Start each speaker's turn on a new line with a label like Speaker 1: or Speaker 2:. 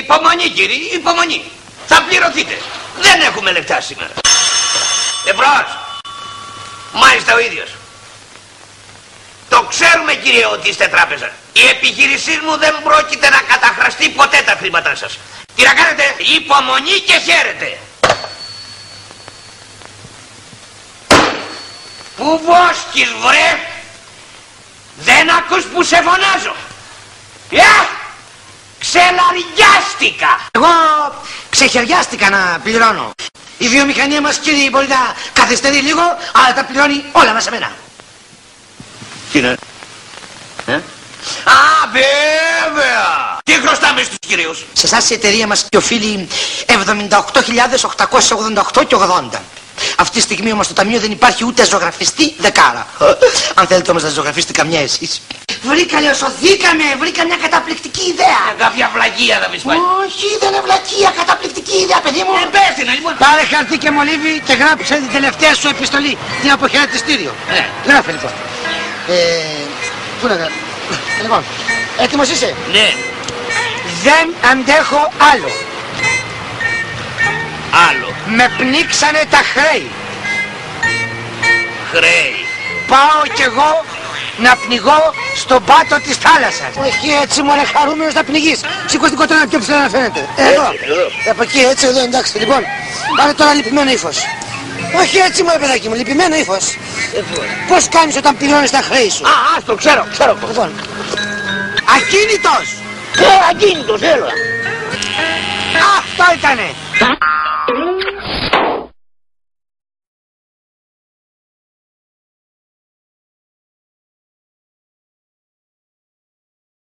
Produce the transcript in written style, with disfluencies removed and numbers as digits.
Speaker 1: Υπομονή κύριε, υπομονή. Θα πληρωθείτε. Δεν έχουμε λεφτά σήμερα. Εμπρός. Μάλιστα ο ίδιος. Το ξέρουμε κύριε ότι είστε τράπεζα. Η επιχείρησή μου δεν πρόκειται να καταχραστεί ποτέ τα χρήματά σας. Τι να κάνετε, υπομονή και χαίρετε. Πού βόσκεις βρε. Δεν ακούς που σε φωνάζω. Ξελαριάστηκα.
Speaker 2: Εγώ ξεχαιριάστηκα να πληρώνω. Η βιομηχανία μας κύριε μπορεί να καθυστερεί λίγο, αλλά τα πληρώνει όλα μας εμένα.
Speaker 1: Τι είναι? Α, βέβαια! Τι χρωστάμε στους κυρίους?
Speaker 2: Σε εσάς η εταιρεία μας και οφείλει 78.888 και 80. Αυτή τη στιγμή όμως στο ταμείο δεν υπάρχει ούτε ζωγραφιστή δεκάρα. Αν θέλετε όμως να ζωγραφίσετε καμιά εσείς. Βρήκα, λέω, σωθήκαμε, βρήκα μια καταπληκτική ιδέα.
Speaker 1: Κάποια βλακεία θα πεις πάλι.
Speaker 2: Όχι, δεν είναι βλακεία, καταπληκτική ιδέα, παιδί μου.
Speaker 1: Πες την, λοιπόν.
Speaker 2: Πάρε χαρτί και μολύβι και γράψε την τελευταία σου επιστολή, την αποχαιρετιστήριο. Γράφε λοιπόν. Πού να γράψω. Λοιπόν, έτοιμος είσαι?
Speaker 1: Ναι.
Speaker 2: Δεν αντέχω άλλο.
Speaker 1: Άλλο.
Speaker 2: Με πνίξανε τα χρέη.
Speaker 1: Χρέη.
Speaker 2: Πάω κι εγώ να πνιγώ στον πάτο της θάλασσας. Όχι έτσι μωρέ, χαρούμενος να πνιγείς. Σήκω την κοτρόνα πιο ψηλά να φαίνεται. Εδώ. Από εκεί έτσι εδώ, εντάξει. Λοιπόν, πάρε τώρα λυπημένο ύφος. Όχι έτσι μωρέ παιδάκι μου, λυπημένο ύφος. Πώς κάνεις όταν πληρώνεις τα χρέη σου?
Speaker 1: Α, το ξέρω.
Speaker 2: Λοιπόν, ακίνητος.
Speaker 1: Ακίνητος, έλα.
Speaker 2: Αυτό ήτανε.